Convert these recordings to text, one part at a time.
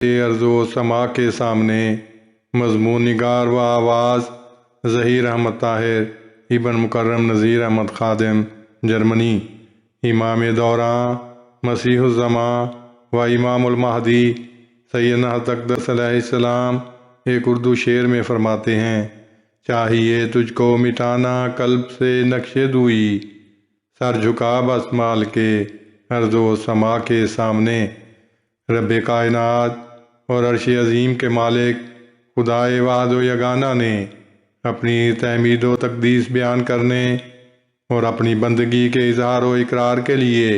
ارض و سما کے سامنے مضمون نگار و آواز ظہیر احمد طاہر ابن مکرم نذیر احمد خادم جرمنی۔ امام دوراں مسیح الزماں و امام المہدی سیدنا حضرت اقدس علیہ السلام ایک اردو شعر میں فرماتے ہیں، چاہیے تجھ کو مٹانا قلب سے نقش دوئی، سر جھکا بس مال کے ارض و سما کے سامنے۔ رب کائنات اور عرش عظیم کے مالک خدائے واحد و یگانہ نے اپنی تحمید و تقدیس بیان کرنے اور اپنی بندگی کے اظہار و اقرار کے لیے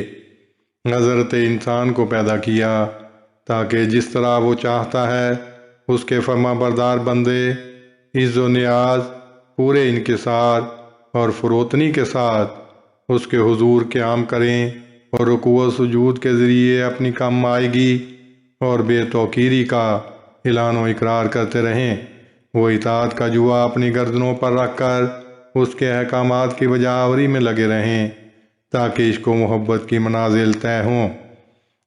حضرت انسان کو پیدا کیا، تاکہ جس طرح وہ چاہتا ہے اس کے فرما بردار بندے عز و نیاز پورے انکسار اور فروتنی کے ساتھ اس کے حضور قیام کریں اور رکوع و سجود کے ذریعے اپنی کم آئیگی اور بے توقیری کا اعلان و اقرار کرتے رہیں۔ وہ اطاعت کا جوا اپنی گردنوں پر رکھ کر اس کے احکامات کی بجا آوری میں لگے رہیں، تاکہ عشق و محبت کی منازل طے ہوں۔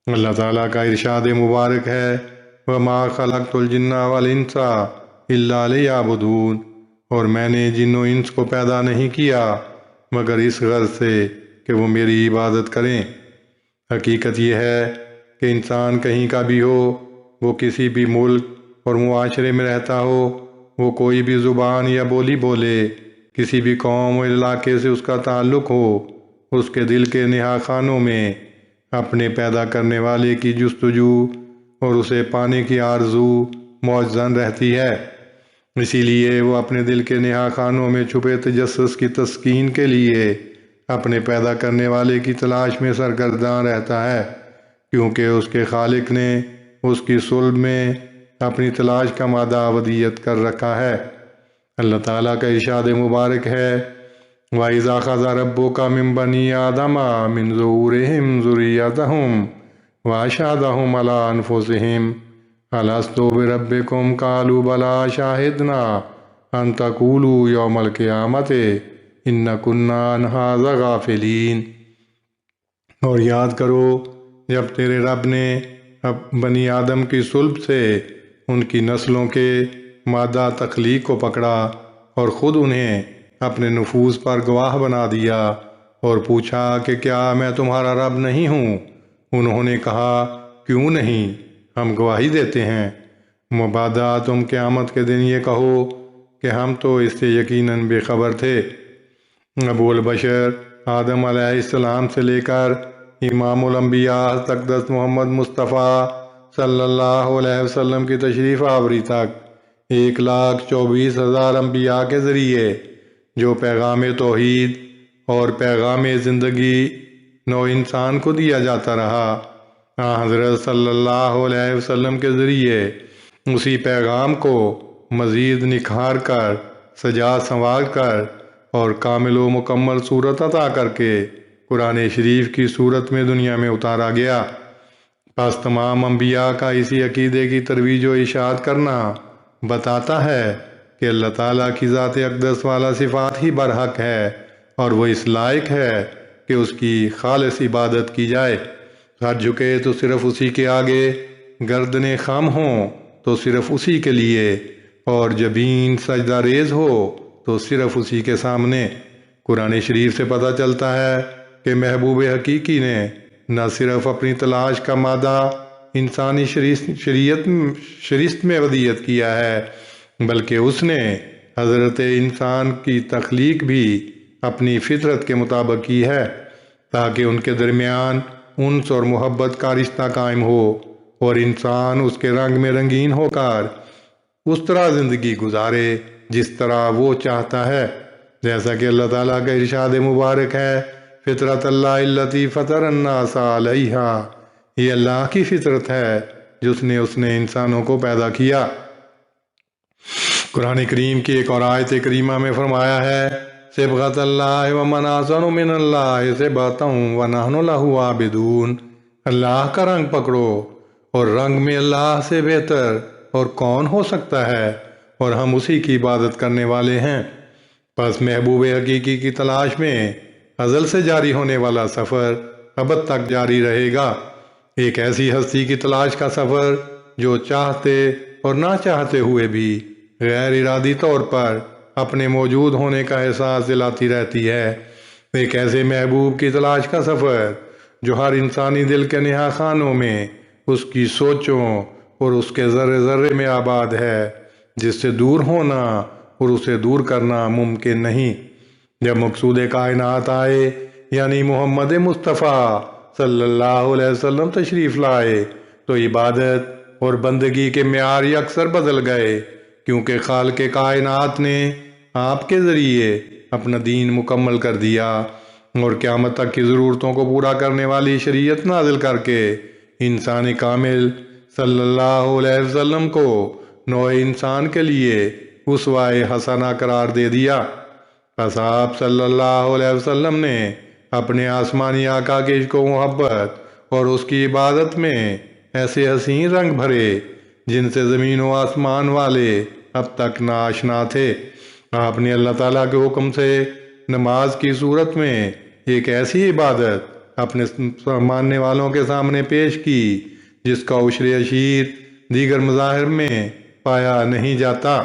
اللہ تعالیٰ کا ارشاد مبارک ہے، وَمَا خَلَقْتُ الْجِنَّ وَالْإِنسَ إِلَّا لِيَعْبُدُونِ، اور میں نے جن و انس کو پیدا نہیں کیا مگر اس غرض سے کہ وہ میری عبادت کریں۔ حقیقت یہ ہے کہ انسان کہیں کا بھی ہو، وہ کسی بھی ملک اور معاشرے میں رہتا ہو، وہ کوئی بھی زبان یا بولی بولے، کسی بھی قوم اور علاقے سے اس کا تعلق ہو، اس کے دل کے نہا خانوں میں اپنے پیدا کرنے والے کی جستجو اور اسے پانے کی آرزو موجزن رہتی ہے۔ اسی لیے وہ اپنے دل کے نہا خانوں میں چھپے تجسس کی تسکین کے لیے اپنے پیدا کرنے والے کی تلاش میں سرگرداں رہتا ہے، کیونکہ اس کے خالق نے اس کی صلب میں اپنی تلاش کا مادہ ودیت کر رکھا ہے۔ اللہ تعالیٰ کا ارشاد مبارک ہے، وَإِذَا أَخَذَ رَبُّكَ مِن بَنِي آدَمَ مِن ظُهُورِهِمْ ذُرِّيَّتَهُمْ وَأَشْهَدَهُمْ عَلَىٰ أَنفُسِهِمْ أَلَسْتُ بِرَبِّكُمْ قَالُوا بَلَىٰ شَهِدْنَا أَن تَقُولُوا يَوْمَ الْقِيَامَةِ إِنَّا كُنَّا عَنْ هَٰذَا غَافِلِينَ۔ اور یاد کرو جب تیرے رب نے بنی آدم کی صلب سے ان کی نسلوں کے مادہ تخلیق کو پکڑا اور خود انہیں اپنے نفوس پر گواہ بنا دیا اور پوچھا کہ کیا میں تمہارا رب نہیں ہوں؟ انہوں نے کہا، کیوں نہیں، ہم گواہی دیتے ہیں۔ مبادا تم قیامت کے دن یہ کہو کہ ہم تو اس سے یقیناً بے خبر تھے۔ ابو البشر آدم علیہ السلام سے لے کر امام الانبیاء اقدس محمد مصطفیٰ صلی اللہ علیہ وسلم کی تشریف آوری تک 1,24,000 انبیاء کے ذریعے جو پیغام توحید اور پیغام زندگی نو انسان کو دیا جاتا رہا، حضرت صلی اللہ علیہ وسلم کے ذریعے اسی پیغام کو مزید نکھار کر، سجا سنوار کر اور کامل و مکمل صورت عطا کر کے قرآن شریف کی صورت میں دنیا میں اتارا گیا۔ پس تمام انبیاء کا اسی عقیدے کی ترویج و اشاعت کرنا بتاتا ہے کہ اللہ تعالیٰ کی ذات اقدس والا صفات ہی برحق ہے اور وہ اس لائق ہے کہ اس کی خالص عبادت کی جائے۔ سر جھکے تو صرف اسی کے آگے، گردنیں خم ہوں تو صرف اسی کے لیے، اور جبین سجدہ ریز ہو تو صرف اسی کے سامنے۔ قرآن شریف سے پتہ چلتا ہے کہ محبوب حقیقی نے نہ صرف اپنی تلاش کا مادہ انسانی شریعت میں ودیت کیا ہے، بلکہ اس نے حضرت انسان کی تخلیق بھی اپنی فطرت کے مطابق کی ہے، تاکہ ان کے درمیان انس اور محبت کا رشتہ قائم ہو اور انسان اس کے رنگ میں رنگین ہو کر اس طرح زندگی گزارے جس طرح وہ چاہتا ہے۔ جیسا کہ اللہ تعالیٰ کا ارشاد مبارک ہے، فطرت اللہ التی فطر الناس علیہا، یہ اللہ کی فطرت ہے جس نے انسانوں کو پیدا کیا۔ قرآن کریم کی ایک اور آیت کریمہ میں فرمایا ہے، صبغۃ اللہ ومن احسن من اللہ صبغۃ ونحن لہ عابدون، اللہ کا رنگ پکڑو اور رنگ میں اللہ سے بہتر اور کون ہو سکتا ہے، اور ہم اسی کی عبادت کرنے والے ہیں۔ پس محبوب حقیقی کی تلاش میں ازل سے جاری ہونے والا سفر ابد تک جاری رہے گا۔ ایک ایسی ہستی کی تلاش کا سفر جو چاہتے اور نہ چاہتے ہوئے بھی غیر ارادی طور پر اپنے موجود ہونے کا احساس دلاتی رہتی ہے۔ ایک ایسے محبوب کی تلاش کا سفر جو ہر انسانی دل کے نہا خانوں میں اس کی سوچوں اور اس کے ذرے ذرے میں آباد ہے، جس سے دور ہونا اور اسے دور کرنا ممکن نہیں۔ جب مقصود کائنات آئے یعنی محمد مصطفیٰ صلی اللہ علیہ وسلم تشریف لائے تو عبادت اور بندگی کے معیار اکثر بدل گئے، کیونکہ خالق کائنات نے آپ کے ذریعے اپنا دین مکمل کر دیا اور قیامت تک کی ضرورتوں کو پورا کرنے والی شریعت نازل کر کے انسان کامل صلی اللہ علیہ وسلم کو نوع انسان کے لیے اسوہ حسنہ قرار دے دیا۔ پس آپ صلی اللہ علیہ وسلم نے اپنے آسمانی آقا کے عشق و محبت اور اس کی عبادت میں ایسے حسین رنگ بھرے جن سے زمین و آسمان والے اب تک ناآشنا تھے۔ آپ نے اللہ تعالیٰ کے حکم سے نماز کی صورت میں ایک ایسی عبادت اپنے ماننے والوں کے سامنے پیش کی جس کا عشر اشیر دیگر مظاہر میں پایا نہیں جاتا۔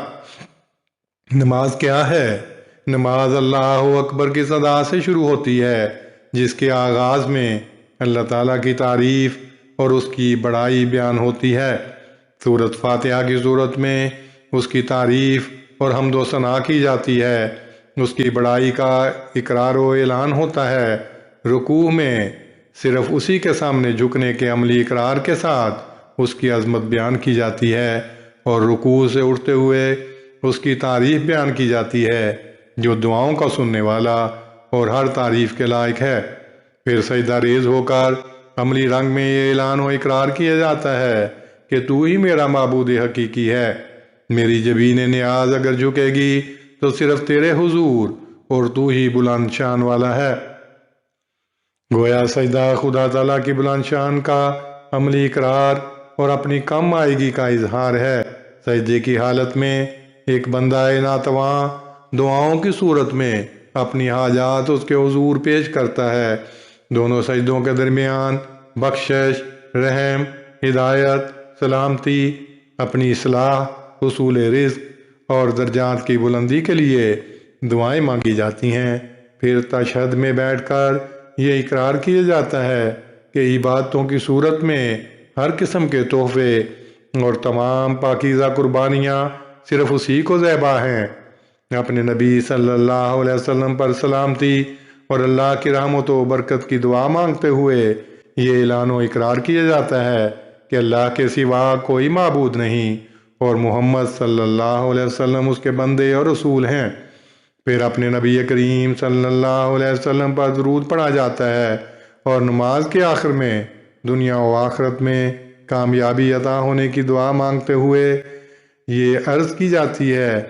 نماز کیا ہے؟ نماز اللہ اکبر کی صدا سے شروع ہوتی ہے، جس کے آغاز میں اللہ تعالیٰ کی تعریف اور اس کی بڑائی بیان ہوتی ہے۔ سورۃ فاتحہ کی صورت میں اس کی تعریف اور حمد و ثنا کی جاتی ہے، اس کی بڑائی کا اقرار و اعلان ہوتا ہے۔ رکوع میں صرف اسی کے سامنے جھکنے کے عملی اقرار کے ساتھ اس کی عظمت بیان کی جاتی ہے، اور رکوع سے اٹھتے ہوئے اس کی تعریف بیان کی جاتی ہے جو دعاؤں کا سننے والا اور ہر تعریف کے لائق ہے۔ پھر سجدہ ریز ہو کر عملی رنگ میں یہ اعلان و اقرار کیا جاتا ہے کہ تو ہی میرا معبود حقیقی ہے، میری جبین نیاز اگر جھکے گی تو صرف تیرے حضور اور تو ہی بلند شان والا ہے۔ گویا سجدہ خدا تعالیٰ کی بلند شان کا عملی اقرار اور اپنی کم آئیگی کا اظہار ہے۔ سجدے کی حالت میں ایک بندہ ناتواں دعاؤں کی صورت میں اپنی حاجات اس کے حضور پیش کرتا ہے۔ دونوں سجدوں کے درمیان بخشش، رحم، ہدایت، سلامتی، اپنی اصلاح، حصول رزق اور درجات کی بلندی کے لیے دعائیں مانگی جاتی ہیں۔ پھر تشہد میں بیٹھ کر یہ اقرار کیا جاتا ہے کہ عبادتوں کی صورت میں ہر قسم کے تحفے اور تمام پاکیزہ قربانیاں صرف اسی کو ذبح ہیں۔ اپنے نبی صلی اللہ علیہ وسلم پر سلامتی اور اللہ کی رحمت و برکت کی دعا مانگتے ہوئے یہ اعلان و اقرار کیا جاتا ہے کہ اللہ کے سوا کوئی معبود نہیں اور محمد صلی اللہ علیہ وسلم اس کے بندے اور رسول ہیں۔ پھر اپنے نبی کریم صلی اللہ علیہ وسلم پر درود پڑھا جاتا ہے اور نماز کے آخر میں دنیا و آخرت میں کامیابی عطا ہونے کی دعا مانگتے ہوئے یہ عرض کی جاتی ہے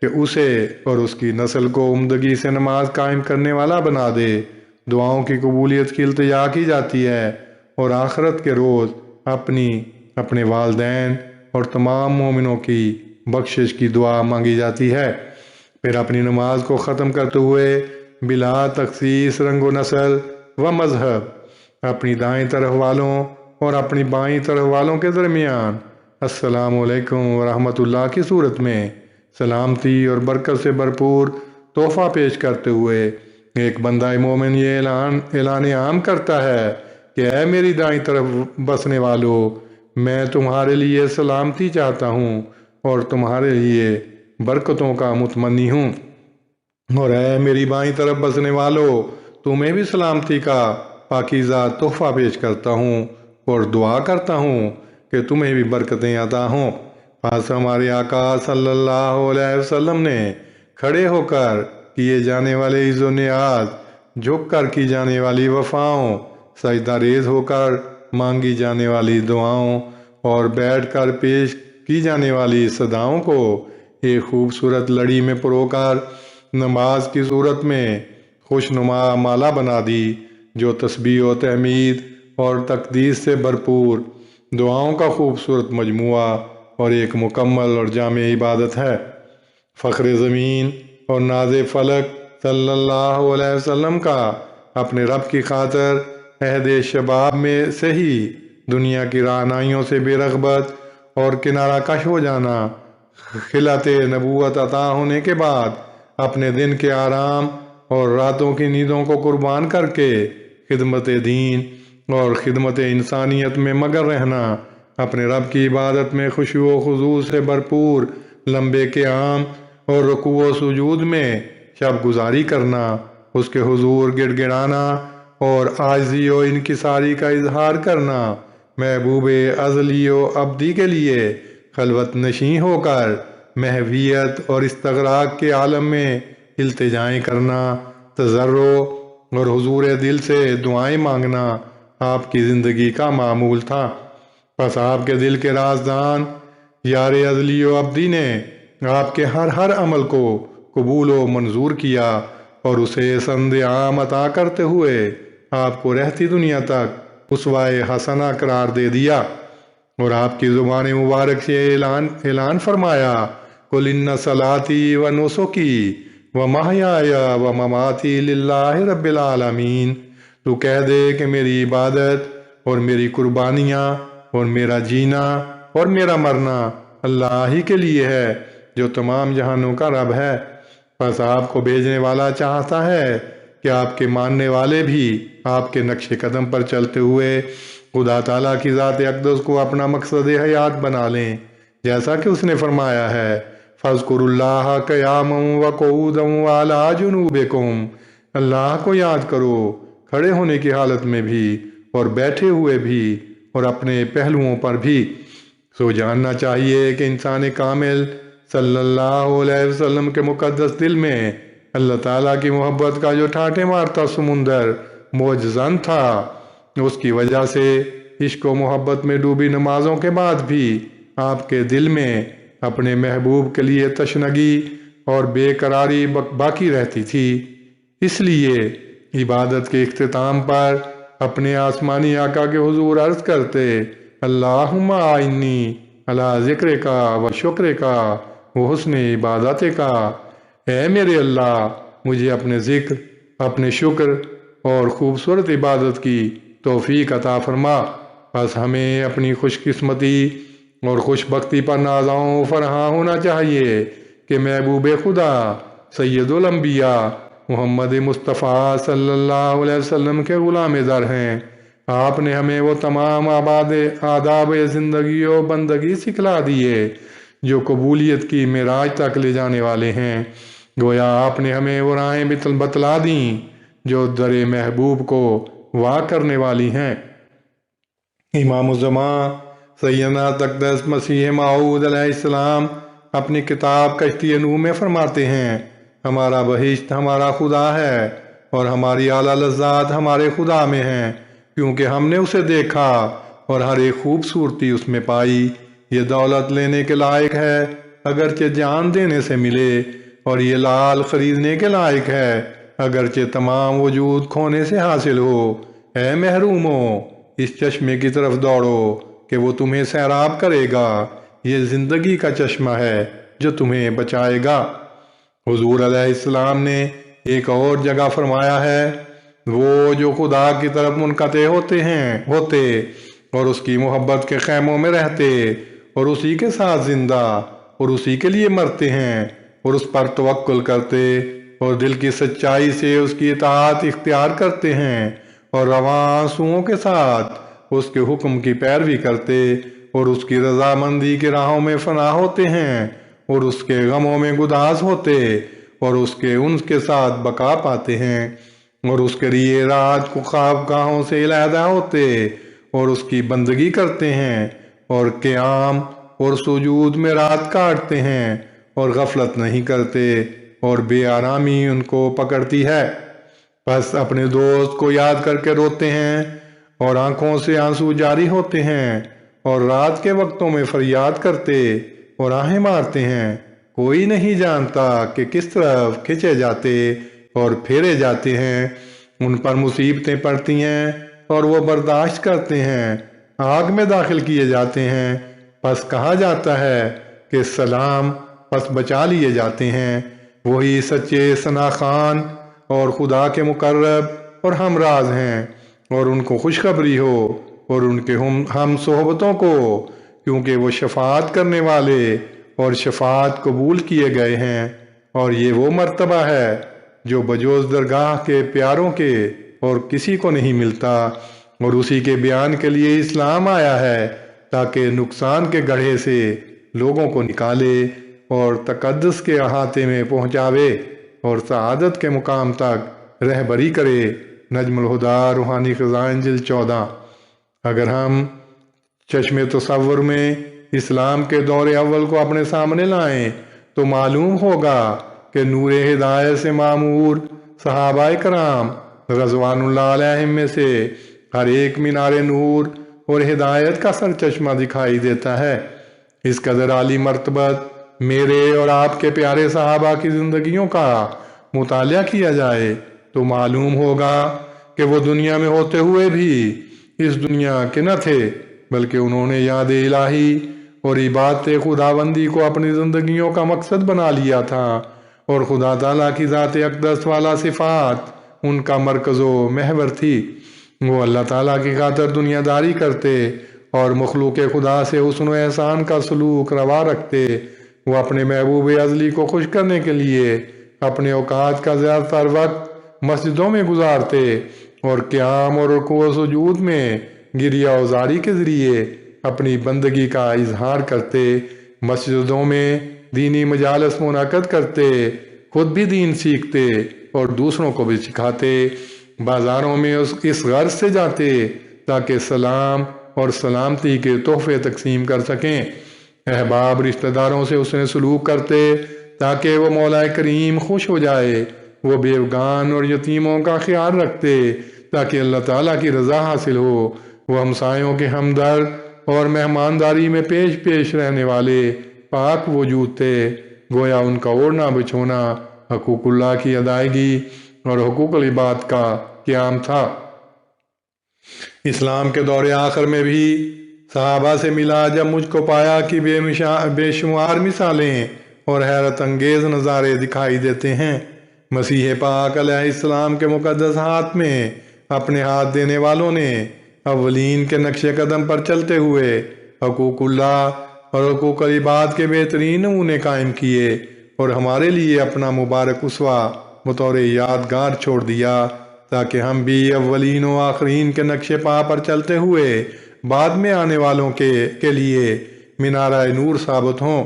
کہ اسے اور اس کی نسل کو عمدگی سے نماز قائم کرنے والا بنا دے۔ دعاؤں کی قبولیت کی التجا کی جاتی ہے اور آخرت کے روز اپنے والدین اور تمام مومنوں کی بخشش کی دعا مانگی جاتی ہے۔ پھر اپنی نماز کو ختم کرتے ہوئے بلا تخصیص رنگ و نسل و مذہب اپنی دائیں طرف والوں اور اپنی بائیں طرف والوں کے درمیان السلام علیکم ورحمۃ اللہ کی صورت میں سلامتی اور برکت سے بھرپور تحفہ پیش کرتے ہوئے ایک بندہ مومن یہ اعلان عام کرتا ہے کہ اے میری دائیں طرف بسنے والو، میں تمہارے لیے سلامتی چاہتا ہوں اور تمہارے لیے برکتوں کا متمنی ہوں، اور اے میری بائیں طرف بسنے والو، تمہیں بھی سلامتی کا پاکیزہ تحفہ پیش کرتا ہوں اور دعا کرتا ہوں کہ تمہیں بھی برکتیں عطا ہوں۔ پس ہمارے آقا صلی اللہ علیہ وسلم نے کھڑے ہو کر کیے جانے والے عز و نیاز، جھک کر کی جانے والی وفاؤں، سجدہ ریز ہو کر مانگی جانے والی دعاؤں اور بیٹھ کر پیش کی جانے والی صداؤں کو ایک خوبصورت لڑی میں پرو کر نماز کی صورت میں خوشنما مالا بنا دی، جو تسبیح و تحمید اور تقدیس سے بھرپور دعاؤں کا خوبصورت مجموعہ اور ایک مکمل اور جامع عبادت ہے۔ فخر زمین اور ناز فلک صلی اللہ علیہ وسلم کا اپنے رب کی خاطر عہد شباب میں سے ہی دنیا کی رعنائیوں سے بے رغبت اور کنارہ کش ہو جانا، خلعت نبوت عطا ہونے کے بعد اپنے دن کے آرام اور راتوں کی نیندوں کو قربان کر کے خدمت دین اور خدمت انسانیت میں مگن رہنا، اپنے رب کی عبادت میں خشوع و خضوع سے بھرپور لمبے قیام اور رکوع و سجود میں شب گزاری کرنا، اس کے حضور گڑ گڑانا اور عاجزی و انکساری کا اظہار کرنا، محبوب ازلی و ابدی کے لیے خلوت نشیں ہو کر محویت اور استغراق کے عالم میں التجائیں کرنا، تضرع اور حضور دل سے دعائیں مانگنا آپ کی زندگی کا معمول تھا۔ پس آپ کے دل کے رازدان یار ازلی و ابدی نے آپ کے ہر عمل کو قبول و منظور کیا اور اسے سند عام عطا کرتے ہوئے آپ کو رہتی دنیا تک اسوہ حسنہ قرار دے دیا، اور آپ کی زبان مبارک سے اعلان فرمایا، قل ان صلاتی و نسکی و محیای و مماتی للہ رب العالمین، تو کہہ دے کہ میری عبادت اور میری قربانیاں اور میرا جینا اور میرا مرنا اللہ ہی کے لیے ہے جو تمام جہانوں کا رب ہے۔ پس آپ کو بھیجنے والا چاہتا ہے کہ آپ کے ماننے والے بھی آپ کے نقش قدم پر چلتے ہوئے خدا تعالیٰ کی ذات اقدس کو اپنا مقصد حیات بنا لیں، جیسا کہ اس نے فرمایا ہے، فَاذْكُرُوا اللَّهَ قِيَامًا وَقُعُودًا وَعَلَىٰ جُنُوبِكُمْ، اللہ کو یاد کرو کھڑے ہونے کی حالت میں بھی اور بیٹھے ہوئے بھی اور اپنے پہلوؤں پر بھی۔ سو جاننا چاہیے کہ انسان کامل صلی اللہ علیہ وسلم کے مقدس دل میں اللہ تعالیٰ کی محبت کا جو ٹھاٹھے مارتا سمندر موجزن تھا، اس کی وجہ سے عشق و محبت میں ڈوبی نمازوں کے بعد بھی آپ کے دل میں اپنے محبوب کے لیے تشنگی اور بے قراری باقی رہتی تھی۔ اس لیے عبادت کے اختتام پر اپنے آسمانی آقا کے حضور عرض کرتے، اللہم اعنی علی ذکرک و شکرک و حسن عبادتک، اے میرے اللہ مجھے اپنے ذکر، اپنے شکر اور خوبصورت عبادت کی توفیق عطا فرما۔ بس ہمیں اپنی خوش قسمتی اور خوش بختی پر نازاں فرحاں ہونا چاہیے کہ محبوب خدا سید الانبیاء محمد مصطفیٰ صلی اللہ علیہ وسلم کے غلام در ہیں۔ آپ نے ہمیں وہ تمام آداب زندگی و بندگی سکھلا دیے جو قبولیت کی معراج تک لے جانے والے ہیں۔ گویا آپ نے ہمیں وہ راہیں بتلا دیں جو در محبوب کو واہ کرنے والی ہیں۔ امام الزمان سیدنا تقدس مسیح موعود علیہ السلام اپنی کتاب کشتی نوح میں فرماتے ہیں، ہمارا بہشت ہمارا خدا ہے اور ہماری اعلیٰ لذات ہمارے خدا میں ہیں، کیونکہ ہم نے اسے دیکھا اور ہر ایک خوبصورتی اس میں پائی۔ یہ دولت لینے کے لائق ہے اگرچہ جان دینے سے ملے، اور یہ لال خریدنے کے لائق ہے اگرچہ تمام وجود کھونے سے حاصل ہو۔ اے محرومو، اس چشمے کی طرف دوڑو کہ وہ تمہیں سیراب کرے گا، یہ زندگی کا چشمہ ہے جو تمہیں بچائے گا۔ حضور علیہ السلام نے ایک اور جگہ فرمایا ہے، وہ جو خدا کی طرف منقطع ہوتے اور اس کی محبت کے خیموں میں رہتے اور اسی کے ساتھ زندہ اور اسی کے لیے مرتے ہیں اور اس پر توکل کرتے اور دل کی سچائی سے اس کی اطاعت اختیار کرتے ہیں اور رواں آنسوؤں کے ساتھ اس کے حکم کی پیروی کرتے اور اس کی رضامندی کی راہوں میں فنا ہوتے ہیں اور اس کے غموں میں گداز ہوتے اور اس کے انس کے ساتھ بقا پاتے ہیں اور اس کے لیے رات کو خوابگاہوں سے علیحدہ ہوتے اور اس کی بندگی کرتے ہیں اور قیام اور سجود میں رات کاٹتے ہیں اور غفلت نہیں کرتے اور بے آرامی ان کو پکڑتی ہے۔ بس اپنے دوست کو یاد کر کے روتے ہیں اور آنکھوں سے آنسو جاری ہوتے ہیں اور رات کے وقتوں میں فریاد کرتے اور آہیں مارتے ہیں۔ کوئی نہیں جانتا کہ کس طرف کھچے جاتے اور پھیرے جاتے ہیں، ان پر مصیبتیں پڑتی ہیں اور وہ برداشت کرتے ہیں، آگ میں داخل کیے جاتے ہیں، پس کہا جاتا ہے کہ سلام، پس بچا لیے جاتے ہیں۔ وہی سچے ثناخوان اور خدا کے مقرب اور ہمراز ہیں، اور ان کو خوشخبری ہو اور ان کے ہم صحبتوں کو کیونکہ وہ شفاعت کرنے والے اور شفاعت قبول کیے گئے ہیں، اور یہ وہ مرتبہ ہے جو بجوز درگاہ کے پیاروں کے اور کسی کو نہیں ملتا، اور اسی کے بیان کے لیے اسلام آیا ہے تاکہ نقصان کے گڑھے سے لوگوں کو نکالے اور تقدس کے احاطے میں پہنچاوے اور سعادت کے مقام تک رہبری کرے۔ نجم الہدیٰ، روحانی خزائن، جلد 14۔ اگر ہم چشم تصور میں اسلام کے دور اول کو اپنے سامنے لائیں تو معلوم ہوگا کہ نور ہدایت سے معمور صحابہ کرام رضوان اللہ علیہم میں سے ہر ایک مینار نور اور ہدایت کا سرچشمہ دکھائی دیتا ہے۔ اس قدر عالی مرتبت میرے اور آپ کے پیارے صحابہ کی زندگیوں کا مطالعہ کیا جائے تو معلوم ہوگا کہ وہ دنیا میں ہوتے ہوئے بھی اس دنیا کے نہ تھے، بلکہ انہوں نے یاد الہی اور عبادت خداوندی کو اپنی زندگیوں کا مقصد بنا لیا تھا، اور خدا تعالیٰ کی ذات اقدس والا صفات ان کا مرکز و محور تھی۔ وہ اللہ تعالیٰ کی خاطر دنیا داری کرتے اور مخلوق خدا سے حسن و احسان کا سلوک روا رکھتے۔ وہ اپنے محبوب ازلی کو خوش کرنے کے لیے اپنے اوقات کا زیادہ تر وقت مسجدوں میں گزارتے اور قیام اور رکوع و سجود میں گریہ و زاری کے ذریعے اپنی بندگی کا اظہار کرتے۔ مسجدوں میں دینی مجالس منعقد کرتے، خود بھی دین سیکھتے اور دوسروں کو بھی سکھاتے۔ بازاروں میں اس غرض سے جاتے تاکہ سلام اور سلامتی کے تحفے تقسیم کر سکیں۔ احباب رشتہ داروں سے اس نے سلوک کرتے تاکہ وہ مولا کریم خوش ہو جائے۔ وہ بیوگان اور یتیموں کا خیال رکھتے تاکہ اللہ تعالیٰ کی رضا حاصل ہو۔ وہ ہمسایوں کے ہمدرد اور مہمانداری میں پیش رہنے والے پاک وجود تھے۔ گویا ان کا اوڑھنا بچھونا حقوق اللہ کی ادائیگی اور حقوق العباد کا قیام تھا۔ اسلام کے دور آخر میں بھی صحابہ سے ملا جب مجھ کو پایا کہ بے شمار مثالیں اور حیرت انگیز نظارے دکھائی دیتے ہیں۔ مسیح پاک علیہ السلام کے مقدس ہاتھ میں اپنے ہاتھ دینے والوں نے اولین کے نقش قدم پر چلتے ہوئے حقوق اللہ اور حقوق العباد کے بہترین نمونے قائم کیے اور ہمارے لیے اپنا مبارک اسوہ بطور یادگار چھوڑ دیا تاکہ ہم بھی اولین و آخرین کے نقش پا پر چلتے ہوئے بعد میں آنے والوں کے لیے مینارہ نور ثابت ہوں۔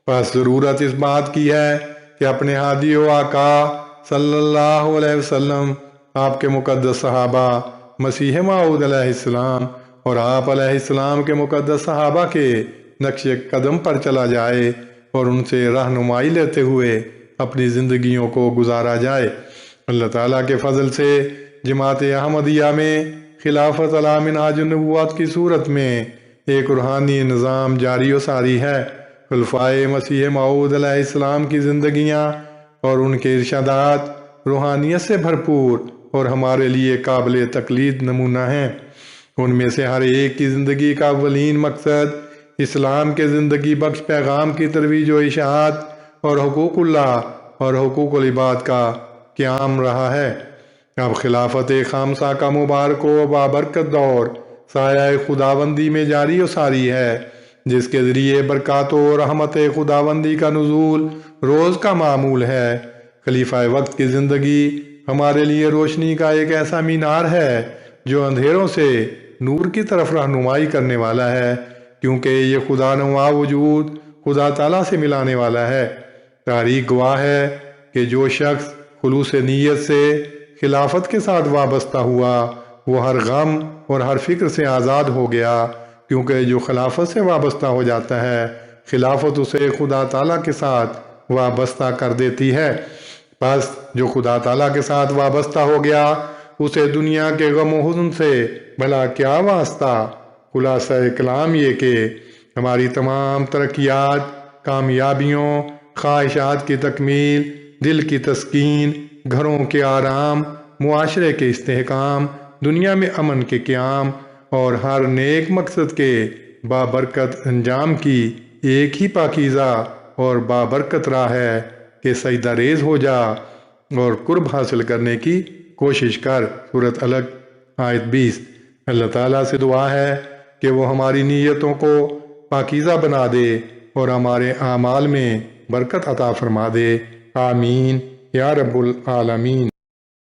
پس ضرورت اس بات کی ہے کہ اپنے ہادی و آقا صلی اللہ علیہ وسلم، آپ کے مقدس صحابہ، مسیح موعود علیہ السلام اور آپ علیہ السلام کے مقدس صحابہ کے نقش قدم پر چلا جائے اور ان سے رہنمائی لیتے ہوئے اپنی زندگیوں کو گزارا جائے۔ اللہ تعالیٰ کے فضل سے جماعت احمدیہ میں خلافت علی منہاج النبوت کی صورت میں ایک روحانی نظام جاری و ساری ہے۔ خلفائے مسیح موعود علیہ السلام کی زندگیاں اور ان کے ارشادات روحانیت سے بھرپور اور ہمارے لیے قابل تقلید نمونہ ہیں۔ ان میں سے ہر ایک کی زندگی کا اولین مقصد اسلام کے زندگی بخش پیغام کی ترویج و اشاعت اور حقوق اللہ اور حقوق العباد کا قیام رہا ہے۔ اب خلافت خامسہ کا مبارک و بابرکت دور سایہ خداوندی میں جاری و ساری ہے، جس کے ذریعے برکات و رحمت خداوندی کا نزول روز کا معمول ہے۔ خلیفہ وقت کی زندگی ہمارے لیے روشنی کا ایک ایسا مینار ہے جو اندھیروں سے نور کی طرف رہنمائی کرنے والا ہے، کیونکہ یہ خدا نما وجود خدا تعالیٰ سے ملانے والا ہے۔ تاریخ گواہ ہے کہ جو شخص خلوص نیت سے خلافت کے ساتھ وابستہ ہوا وہ ہر غم اور ہر فکر سے آزاد ہو گیا، کیونکہ جو خلافت سے وابستہ ہو جاتا ہے خلافت اسے خدا تعالیٰ کے ساتھ وابستہ کر دیتی ہے۔ پس جو خدا تعالیٰ کے ساتھ وابستہ ہو گیا اسے دنیا کے غم و حزن سے بھلا کیا واسطہ۔ خلاصہ کلام یہ کہ ہماری تمام ترقیات، کامیابیوں، خواہشات کی تکمیل، دل کی تسکین، گھروں کے آرام، معاشرے کے استحکام، دنیا میں امن کے قیام اور ہر نیک مقصد کے بابرکت انجام کی ایک ہی پاکیزہ اور بابرکت راہ ہے کہ سجدہ ریز ہو جا اور قرب حاصل کرنے کی کوشش کر۔ سورۃ الگ آیت 20۔ اللہ تعالیٰ سے دعا ہے کہ وہ ہماری نیتوں کو پاکیزہ بنا دے اور ہمارے اعمال میں برکت عطا فرما دے۔ آمین یا رب العالمین۔